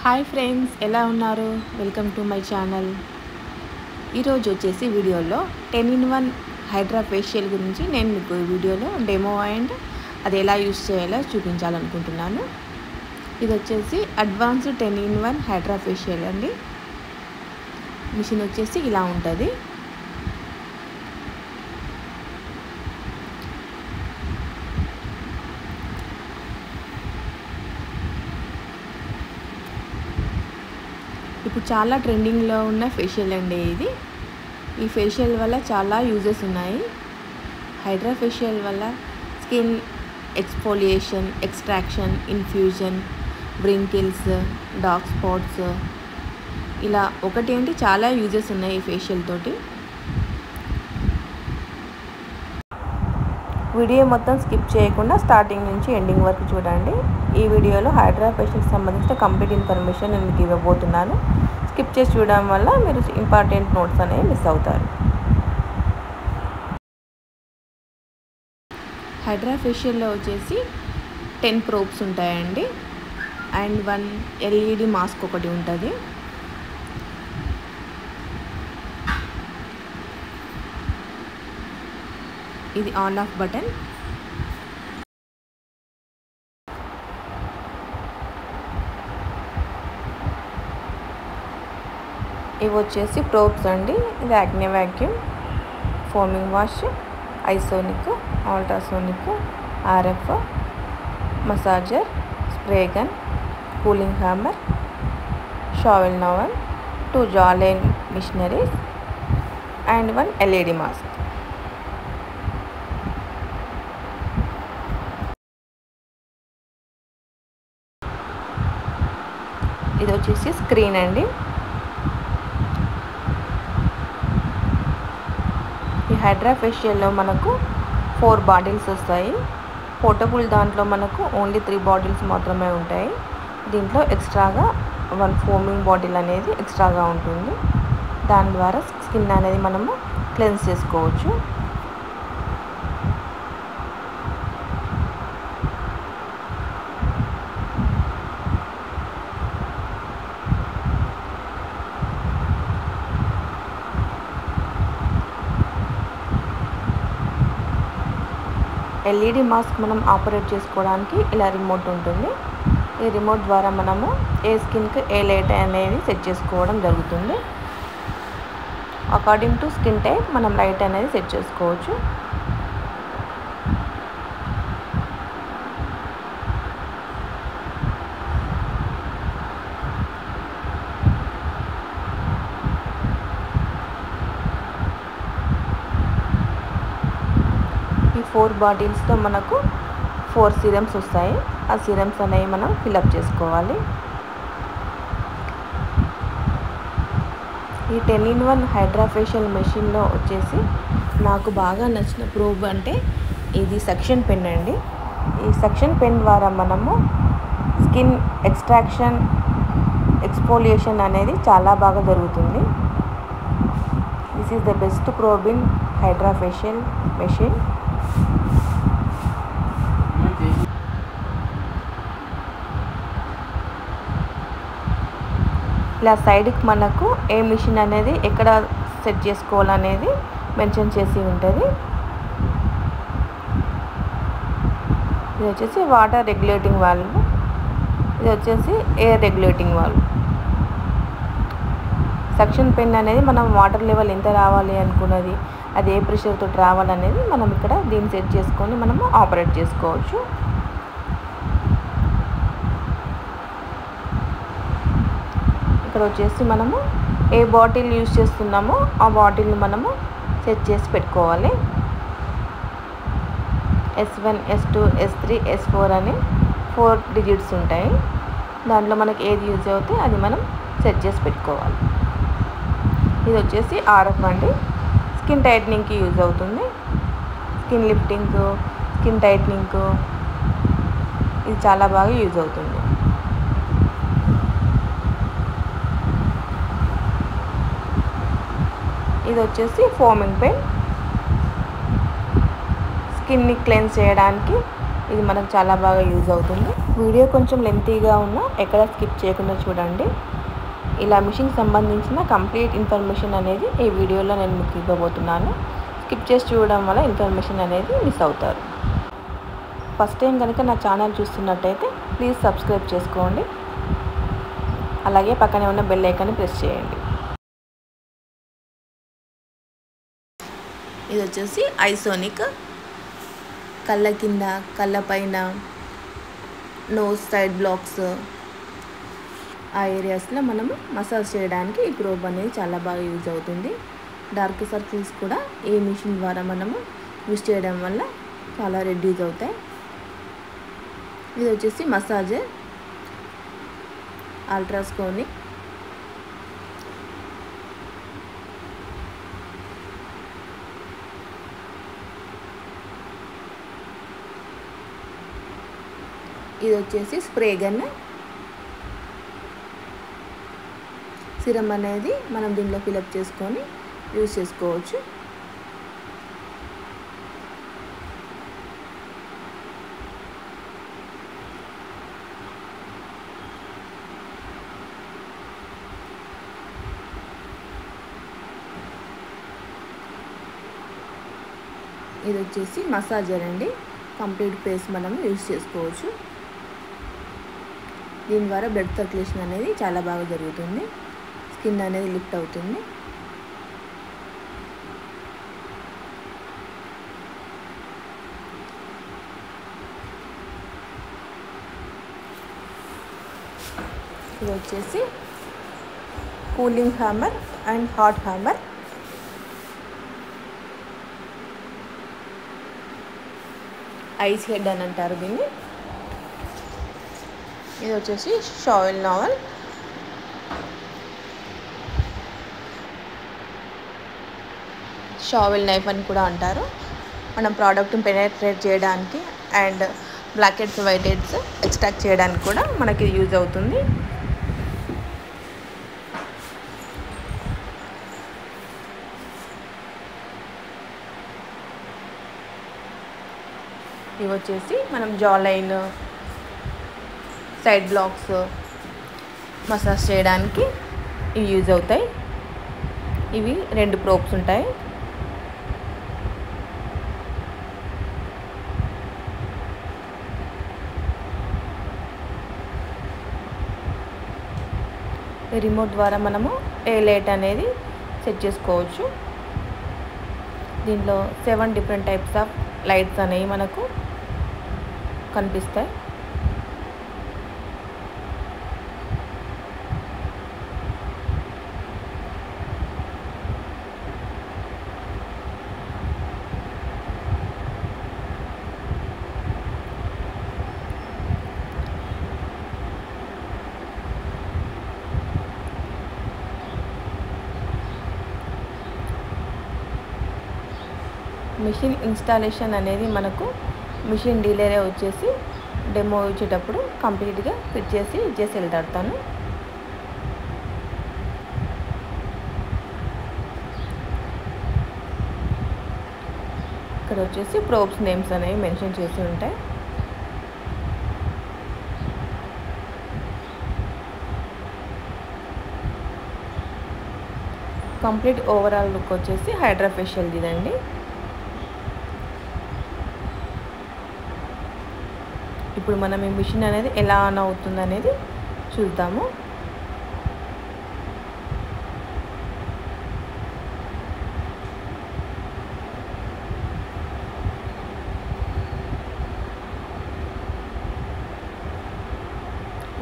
Hi friends, ఎలా ఉన్నారు? Welcome to my channel. ఈరోజు వచ్చేసి వీడియోలో 10-in-1 హైడ్రా ఫేషియల్ గురించి నేను మీకు ఈ వీడియోలో డెమో అండ్ అది ఎలా యూస్ చేయాలో చూపించాలనుకుంటున్నాను. ఇది వచ్చేసి అడ్వాన్స్డ్ 10-in-1 హైడ్రా ఫేషియల్ అండి. మిషన్ వచ్చేసి ఇలా ఉంటుంది. ఇప్పుడు చాలా ట్రెండింగ్లో ఉన్న ఫేషియల్ అండి ఇది. ఈ ఫేషియల్ వల్ల చాలా యూజెస్ ఉన్నాయి. హైడ్రా ఫేషియల్ వల్ల skin exfoliation, extraction, infusion, wrinkles, dark spots, ఇలా ఒకటి ఏంటి చాలా యూజెస్ ఉన్నాయి ఈ ఫేషియల్ తోటి. వీడియో మొత్తం స్కిప్ చేయకుండా స్టార్టింగ్ నుంచి ఎండింగ్ వరకు చూడండి. ఈ వీడియోలో హైడ్రా ఫేషియల్కి సంబంధించిన కంప్లీట్ ఇన్ఫర్మేషన్ నేను మీకు ఇవ్వబోతున్నాను. స్కిప్ చేసి చూడడం వల్ల మీరు ఇంపార్టెంట్ నోట్స్ అనేవి మిస్ అవుతారు. హైడ్రా ఫేషియల్లో వచ్చేసి 10 ప్రోబ్స్ ఉంటాయండి అండ్ 1 LED మాస్క్ ఒకటి ఉంటుంది. ఇది ఆన్ ఆఫ్ బటన్. ఇవి వచ్చేసి ప్రోబ్స్ అండి. ఇది acne vacuum, foaming wash, ionic, ultrasonic, RF, massager, spray gun, cooling hammer, shovel నవల్, 2 జాలైన్ మిషనరీస్ అండ్ 1 LED మాస్క్. ఇది వచ్చేసి స్క్రీన్ అండి. ఈ హైడ్రా ఫేషియల్లో మనకు 4 బాటిల్స్ వస్తాయి. పోర్టబుల్ దాంట్లో మనకు ఓన్లీ 3 బాటిల్స్ మాత్రమే ఉంటాయి. దీంట్లో ఎక్స్ట్రాగా 1 ఫోమింగ్ బాటిల్ అనేది ఎక్స్ట్రాగా ఉంటుంది. దాని ద్వారా స్కిన్ అనేది మనము క్లెన్స్ చేసుకోవచ్చు. LED మాస్క్ మనం ఆపరేట్ చేసుకోవడానికి ఇలా రిమోట్ ఉంటుంది. ఈ రిమోట్ ద్వారా మనము ఏ స్కిన్కి ఏ లైట్ అనేది సెట్ చేసుకోవడం జరుగుతుంది. అకార్డింగ్ టు స్కిన్ టైప్ మనం లైట్ అనేది సెట్ చేసుకోవచ్చు. ఈ 4 బాటిల్స్తో మనకు 4 సీరమ్స్ వస్తాయి. ఆ సీరమ్స్ అనేవి మనం ఫిల్అప్ చేసుకోవాలి. ఈ 10-in-1 హైడ్రా ఫేషియల్ మెషిన్లో వచ్చేసి నాకు బాగా నచ్చిన ప్రోబ్ అంటే ఇది సక్షన్ పెన్ అండి. ఈ సక్షన్ పెన్ ద్వారా మనము స్కిన్ ఎక్స్ట్రాక్షన్, ఎక్స్ఫోలియేషన్ అనేది చాలా బాగా జరుగుతుంది. This is the best probe in hydra facial machine. ఇలా సైడ్కి మనకు ఏ మిషన్ అనేది ఎక్కడ సెట్ చేసుకోవాలనేది మెన్షన్ చేసి ఉంటుంది. ఇది వచ్చేసి వాటర్ రెగ్యులేటింగ్ వాల్వ్, ఇది వచ్చేసి air regulating valve. Suction pen అనేది మనం వాటర్ లెవెల్ ఎంత రావాలి అనుకున్నది, అది ఏ ప్రెషర్తో రావాలనేది మనం ఇక్కడ దీన్ని సెట్ చేసుకొని మనము ఆపరేట్ చేసుకోవచ్చు. ఇక్కడ వచ్చేసి మనము ఏ బాటిల్ యూజ్ చేస్తున్నామో ఆ బాటిల్ని మనము సెట్ చేసి పెట్టుకోవాలి. S1, S2, S3, S4 అని 4 డిజిట్స్ ఉంటాయి. దాంట్లో మనకి ఏది యూజ్ అవుతే అది మనం సెట్ చేసి పెట్టుకోవాలి. ఇది వచ్చేసి RF అండి. స్కిన్ టైట్నింగ్కి యూజ్ అవుతుంది. స్కిన్ లిఫ్టింగ్, స్కిన్ టైట్నింగ్ ఇది చాలా బాగా యూజ్ అవుతుంది. ఇది వచ్చేసి ఫోమింగ్ పెన్. స్కిన్ని క్లెన్స్ చేయడానికి ఇది మనకు చాలా బాగా యూజ్ అవుతుంది. వీడియో కొంచెం లెంతీగా ఉన్నా ఎక్కడ స్కిప్ చేయకుండా చూడండి. ఇలా మిషన్ సంబంధించిన కంప్లీట్ ఇన్ఫర్మేషన్ అనేది ఈ వీడియోలో నేను మీకు ఇవ్వబోతున్నాను. స్కిప్ చేసి చూడడం వల్ల ఇన్ఫర్మేషన్ అనేది మిస్ అవుతారు. ఫస్ట్ టైం కనుక నా ఛానల్ చూస్తున్నట్టయితే ప్లీజ్ సబ్స్క్రైబ్ చేసుకోండి. అలాగే పక్కనే ఉన్న బెల్ ఐకాన్ని ప్రెస్ చేయండి. ఇది వచ్చేసి ఐసోనిక్. కళ్ళ కింద, కళ్ళ పైన, నోస్ సైడ్ బ్లాక్స్ ఆ ఏరియాస్లో మనము మసాజ్ చేయడానికి ఈ ప్రోబ్ అనేది చాలా బాగా యూజ్ అవుతుంది. డార్క్ సర్కిల్స్ కూడా ఈ మిషన్ ద్వారా మనము యూజ్ చేయడం వల్ల చాలా రెడ్యూస్ అవుతాయి. ఇది వచ్చేసి మసాజర్ అల్ట్రాసోనిక్. ఇది వచ్చేసి స్ప్రే గన్. సిరం అనేది మనం దీనిలో ఫిలప్ చేసుకొని యూజ్ చేసుకోవచ్చు. ఇది వచ్చేసి మసాజర్ అండి. కంప్లీట్ ఫేస్ మనం యూజ్ చేసుకోవచ్చు. దీని ద్వారా బ్లడ్ సర్క్యులేషన్ అనేది చాలా బాగా జరుగుతుంది. స్కిన్ అనేది లిఫ్ట్ అవుతుంది. ఇది వచ్చేసి cooling hammer and hot hammer. Ice head అని అంటారు దీన్ని. ఇది వచ్చేసి షావెల్ నావల్. షావెల్ నైఫ్ అని కూడా అంటారు. మనం ప్రోడక్ట్ని పెనెట్రేట్ చేయడానికి and black heads, white heads extract చేయడానికి కూడా మనకి యూజ్ అవుతుంది. ఇవి వచ్చేసి మనం jaw line, side blocks massage చేయడానికి ఇవి యూజ్ అవుతాయి. ఇవి 2 ప్రోబ్స్ ఉంటాయి. రిమోట్ ద్వారా మనము ఏ లైట్ అనేది సెట్ చేసుకోవచ్చు. దీంట్లో 7 డిఫరెంట్ టైప్స్ ఆఫ్ లైట్స్ అనేవి మనకు కనిపిస్తాయి. మిషన్ ఇన్స్టాలేషన్ అనేది మనకు మిషన్ డీలరే వచ్చేసి డెమో ఇచ్చేటప్పుడు కంప్లీట్గా ఫిట్ చేసి ఇచ్చేసి వెళ్తాను. ఇక్కడ వచ్చేసి ప్రోబ్స్ నేమ్స్ అనేవి మెన్షన్ చేసి ఉంటాయి. కంప్లీట్ ఓవరాల్ లుక్ వచ్చేసి హైడ్రా ఫేషియల్ ఇదండి. ఇప్పుడు మనం ఈ మిషన్ అనేది ఎలా ఆన్ అవుతుంది అనేది చూద్దాము.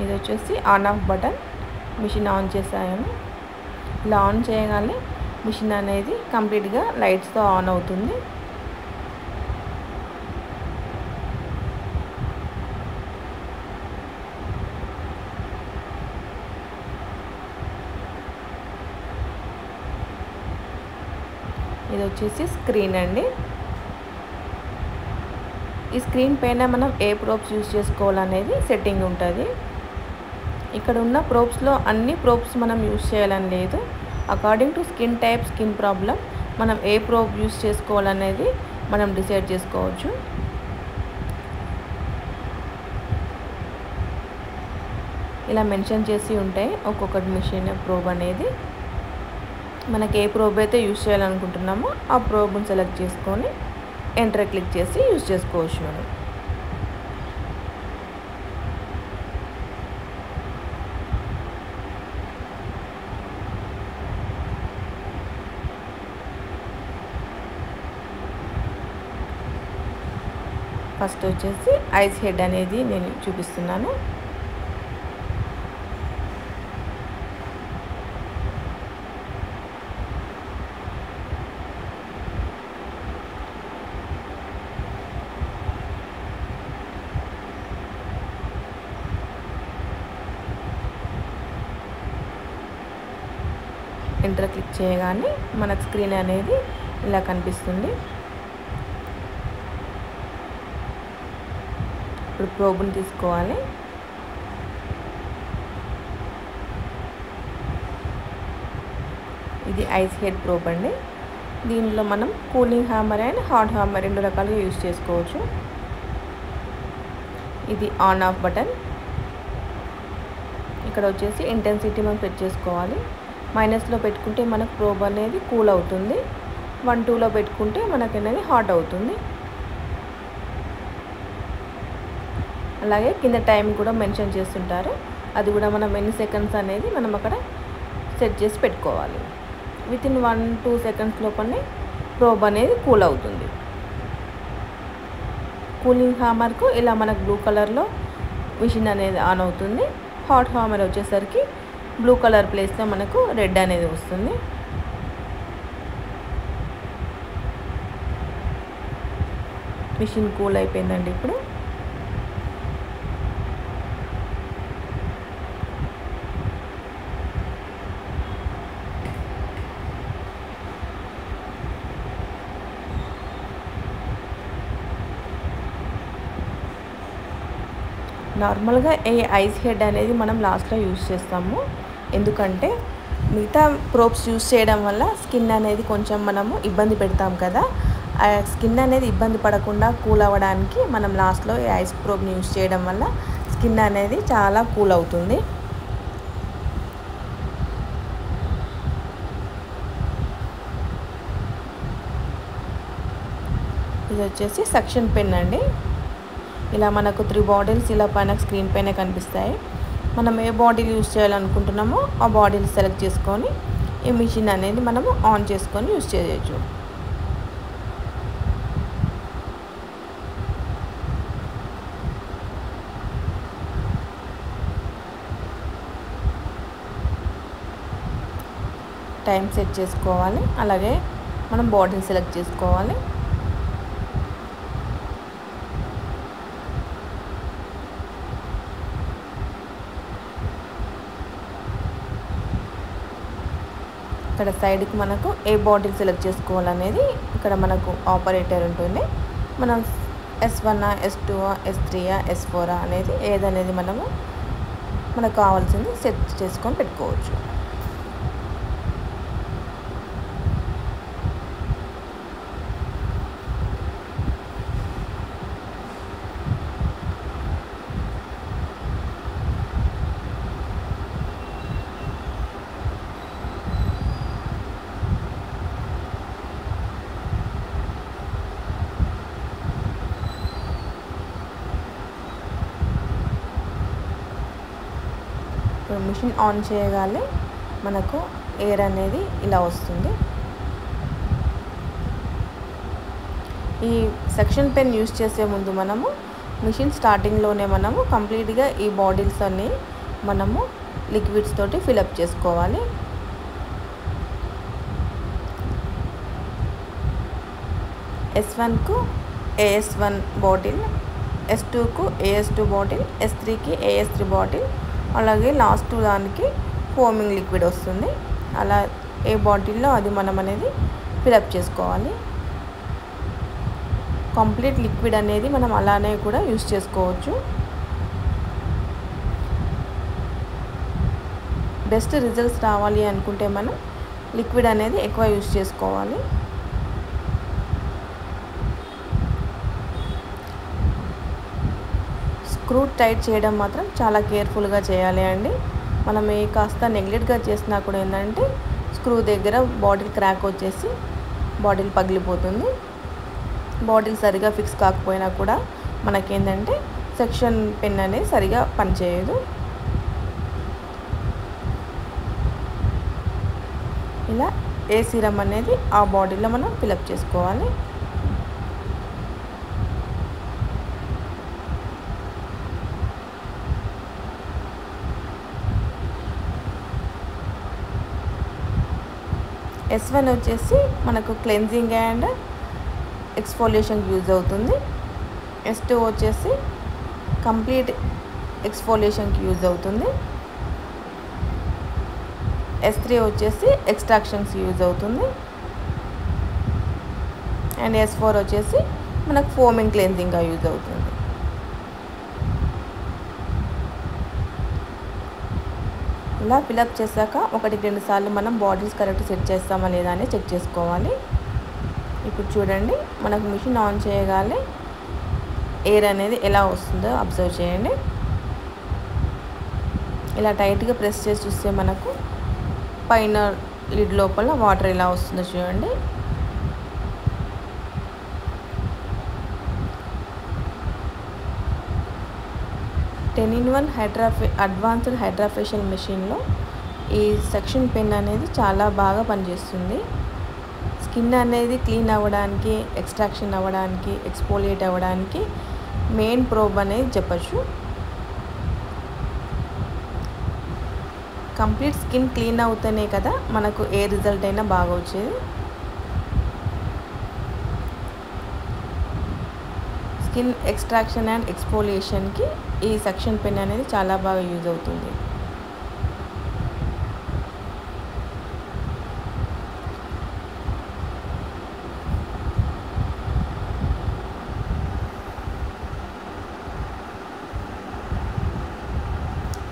ఇది వచ్చేసి on off button. Machine on చేసాను. ఇలా ఆన్ చేయగానే మిషన్ అనేది కంప్లీట్గా లైట్స్తో ఆన్ అవుతుంది. ఇది వచ్చేసి స్క్రీన్ అండి. ఈ స్క్రీన్ పైన మనం ఏ ప్రోబ్స్ యూజ్ చేసుకోవాలనేది సెట్టింగ్ ఉంటుంది. ఇక్కడ ఉన్న ప్రోబ్స్లో అన్ని ప్రోబ్స్ మనం యూజ్ చేయాలని లేదు. According to skin type, skin problem మనం ఏ ప్రోబ్ యూజ్ చేసుకోవాలనేది మనం డిసైడ్ చేసుకోవచ్చు. ఇలా మెన్షన్ చేసి ఉంటాయి ఒక్కొక్కటి మిషన్ ప్రోబ్ అనేది. మనకి ఏ ప్రోబ్ అయితే యూజ్ చేయాలనుకుంటున్నామో ఆ ప్రోబ్ని సెలెక్ట్ చేసుకొని ఎంటర్ క్లిక్ చేసి యూజ్ చేసుకోవచ్చు మనం. ఫస్ట్ వచ్చేసి ఐస్ హెడ్ అనేది నేను చూపిస్తున్నాను. ఎంటర్ క్లిక్ చేయగానే మనకు స్క్రీన్ అనేది ఇలా కనిపిస్తుంది. ఇప్పుడు ప్రోబ్ని తీసుకోవాలి. ఇది ఐస్ హెడ్ ప్రోబ్ అండి. దీనిలో మనం cooling hammer and hot hammer 2 రకాలుగా యూజ్ చేసుకోవచ్చు. ఇది ఆన్ ఆఫ్ బటన్. ఇక్కడ వచ్చేసి ఇంటెన్సిటీ మనం సెట్ చేసుకోవాలి. మైనస్లో పెట్టుకుంటే మనకు ప్రోబ్ అనేది కూల్ అవుతుంది. 1, 2లో పెట్టుకుంటే మనకు అనేది హాట్ అవుతుంది. అలాగే కింద టైం కూడా మెన్షన్ చేస్తుంటారు. అది కూడా మనం ఎన్ని సెకండ్స్ అనేది మనం అక్కడ సెట్ చేసి పెట్టుకోవాలి. వితిన్ 1-2 సెకండ్స్ లోపలనే ప్రోబ్ అనేది కూల్ అవుతుంది. కూలింగ్ హ్యామర్కు ఇలా మనకు బ్లూ కలర్లో మిషన్ అనేది ఆన్ అవుతుంది. హాట్ హ్యామర్ వచ్చేసరికి బ్లూ కలర్ ప్లేస్లో మనకు రెడ్ అనేది వస్తుంది. మిషన్ కూల్ అయిపోయిందండి. ఇప్పుడు నార్మల్గా ఈ ఐస్ హెడ్ అనేది మనం లాస్ట్లో యూజ్ చేస్తాము. ఎందుకంటే మిగతా ప్రోబ్స్ యూజ్ చేయడం వల్ల స్కిన్ అనేది కొంచెం మనము ఇబ్బంది పెడతాం కదా. ఆ స్కిన్ అనేది ఇబ్బంది పడకుండా కూల్ అవ్వడానికి మనం లాస్ట్లో ఈ ఐస్ ప్రోబ్ని యూజ్ చేయడం వల్ల స్కిన్ అనేది చాలా కూల్ అవుతుంది. ఇది వచ్చేసి సక్షన్ పెన్ అండి. ఇలా మనకు 3 బాటిల్స్ ఇలా పైన స్క్రీన్ పైన కనిపిస్తాయి. మనం ఏ బాటిల్ యూజ్ చేయాలనుకుంటున్నామో ఆ బాటిల్ సెలెక్ట్ చేసుకొని ఈ మిషన్ అనేది మనము ఆన్ చేసుకొని యూజ్ చేయొచ్చు. టైం సెట్ చేసుకోవాలి. అలాగే మనం బాటిల్ సెలెక్ట్ చేసుకోవాలి. ఇక్కడ సైడ్కి మనకు ఏ బాటిల్ సెలెక్ట్ చేసుకోవాలనేది ఇక్కడ మనకు ఆపరేటర్ ఉంటుంది. మనం S1, S2, S3, S4 అనేది ఏదనేది మనకు కావాల్సింది సెట్ చేసుకొని పెట్టుకోవచ్చు. మిషన్ ఆన్ చేయగానే మనకు ఎయిర్ అనేది ఇలా వస్తుంది. ఈ సెక్షన్ పెన్ యూజ్ చేసే ముందు మనము మిషన్ స్టార్టింగ్లోనే మనము కంప్లీట్గా ఈ బాటిల్స్ అన్ని మనము లిక్విడ్స్ తోటి ఫిలప్ చేసుకోవాలి. S1కు AS1 బాటిల్, S2కు AS2 బాటిల్, S3కి AS3 బాటిల్, అలాగే లాస్ట్ దానికి ఫోమింగ్ లిక్విడ్ వస్తుంది. అలా ఏ బాటిల్లో అది మనం అనేది ఫిలప్ చేసుకోవాలి. కంప్లీట్ లిక్విడ్ అనేది మనం అలానే కూడా యూజ్ చేసుకోవచ్చు. బెస్ట్ రిజల్ట్స్ రావాలి అనుకుంటే మనం లిక్విడ్ అనేది ఎక్కువ యూజ్ చేసుకోవాలి. స్క్రూ టైట్ చేయడం మాత్రం చాలా కేర్ఫుల్గా చేయాలి అండి. మనం కాస్త నెగ్లెక్ట్గా చేసినా కూడా ఏంటంటే స్క్రూ దగ్గర బాటిల్ క్రాక్ వచ్చేసి బాటిల్ పగిలిపోతుంది. బాటిల్ సరిగా ఫిక్స్ కాకపోయినా కూడా మనకేంటంటే సెక్షన్ పెన్ అనేది సరిగా పనిచేయదు. ఇలా ఏ సీరం అనేది ఆ బాటిల్లో మనం ఫిలప్ చేసుకోవాలి. S1 వచ్చేసి మనకు క్లెన్జింగ్ అండ్ ఎక్స్ఫోలియేషన్కి యూజ్ అవుతుంది. S2 వచ్చేసి కంప్లీట్ ఎక్స్ఫోలియేషన్కి యూజ్ అవుతుంది. S3 వచ్చేసి ఎక్స్ట్రాక్షన్స్కి యూజ్ అవుతుంది. అండ్ S4 వచ్చేసి మనకు ఫోమింగ్ క్లెన్జింగ్గా యూజ్ అవుతుంది. ఇలా ఫిలప్ చేశాక 1-2 సార్లు మనం బాటిల్స్ కరెక్ట్ సెట్ చేస్తామా లేదా అని చెక్ చేసుకోవాలి. ఇప్పుడు చూడండి, మనకు మిషన్ ఆన్ చేయగానే ఎయిర్ అనేది ఎలా వస్తుందో అబ్జర్వ్ చేయండి. ఇలా టైట్గా ప్రెస్ చేసి చూస్తే మనకు పైన లిడ్ లోపల వాటర్ ఎలా వస్తుందో చూడండి. టెన్-ఇన్-1 అడ్వాన్స్డ్ హైడ్రాఫేషియల్ మెషిన్లో ఈ సెక్షన్ పెన్ అనేది చాలా బాగా పనిచేస్తుంది. స్కిన్ అనేది క్లీన్ అవ్వడానికి, ఎక్స్ట్రాక్షన్ అవ్వడానికి, ఎక్స్ఫోలియేట్ అవ్వడానికి మెయిన్ ప్రోబ్ అనేది చెప్పచ్చు. కంప్లీట్ స్కిన్ క్లీన్ అవుతేనే కదా మనకు ఏ రిజల్ట్ అయినా బాగా వచ్చేది. స్కిన్ ఎక్స్ట్రాక్షన్ అండ్ ఎక్స్ఫోలియేషన్కి ఈ సెక్షన్ పెన్ అనేది చాలా బాగా యూజ్ అవుతుంది.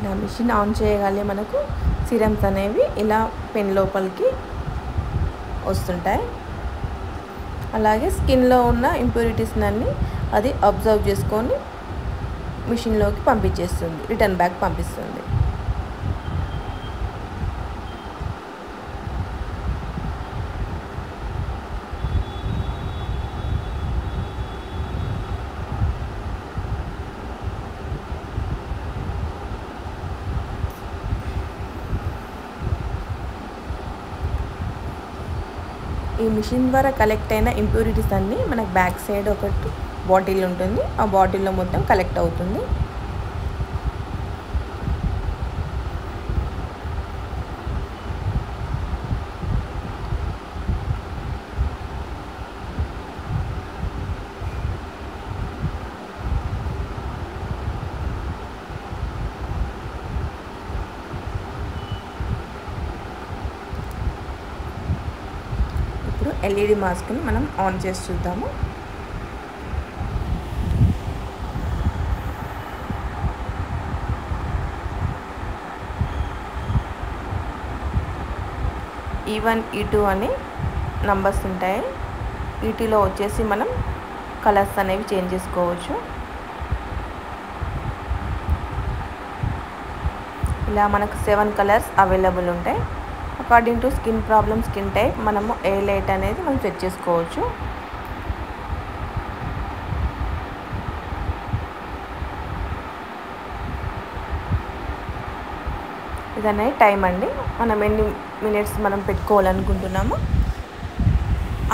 ఇలా మిషన్ ఆన్ చేయగానే మనకు సిరమ్స్ అనేవి ఇలా పెన్ లోపలికి వస్తుంటాయి. అలాగే స్కిన్లో ఉన్న ఇంప్యూరిటీస్ అన్నీ అది అబ్జర్వ్ చేసుకొని మిషన్లోకి పంపించేస్తుంది, రిటర్న్ బ్యాక్ పంపిస్తుంది. ఈ మిషన్ ద్వారా కలెక్ట్ అయిన ఇంప్యూరిటీస్ అన్నీ మనకు బ్యాక్ సైడ్ ఒకటి బాటిల్ ఉంటుంది. ఆ బాటిల్లో మొత్తం కలెక్ట్ అవుతుంది. ఇప్పుడు LED మాస్క్ని మనం ఆన్ చేసి చూద్దాము. E1, E2 అని నంబర్స్ ఉంటాయి. ఈటీలో వచ్చేసి మనం కలర్స్ అనేవి చేంజ్ చేసుకోవచ్చు. ఇలా మనకు 7 కలర్స్ అవైలబుల్ ఉంటాయి. According to skin problem, skin type మనము ఏ లైట్ అనేది మనం సెట్ చేసుకోవచ్చు. ఇదనేది టైం అండి. మనం ఎన్ని మినిట్స్ మనం పెట్టుకోవాలనుకుంటున్నామో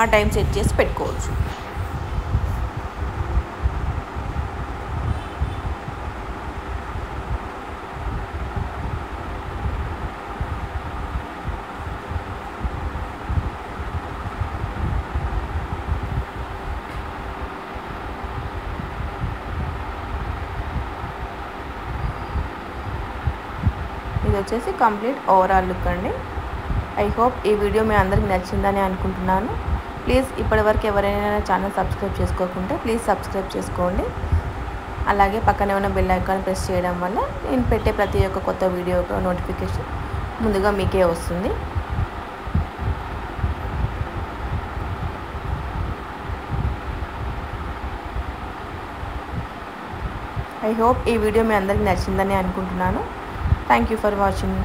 ఆ టైం సెట్ చేసి పెట్టుకోవచ్చు. ఇది వచ్చేసి కంప్లీట్ ఓవరాల్ లుక్ అండి. ఐ హోప్ ఈ వీడియో మీ అందరికి నచ్చిందని అనుకుంటున్నాను. ప్లీజ్ ఇప్పటివరకు ఎవరైనా ఛానల్ సబ్స్క్రైబ్ చేసుకోకుంటే ప్లీజ్ సబ్స్క్రైబ్ చేసుకోండి. అలాగే పక్కనే ఉన్న బెల్ ఐకాన్ ప్రెస్ చేయడం వల్ల నేను పెట్టే ప్రతి ఒక్క కొత్త వీడియో నోటిఫికేషన్ ముందుగా మీకే వస్తుంది. ఐ హోప్ ఈ వీడియో మీ అందరికీ నచ్చిందని అనుకుంటున్నాను. Thank you for watching.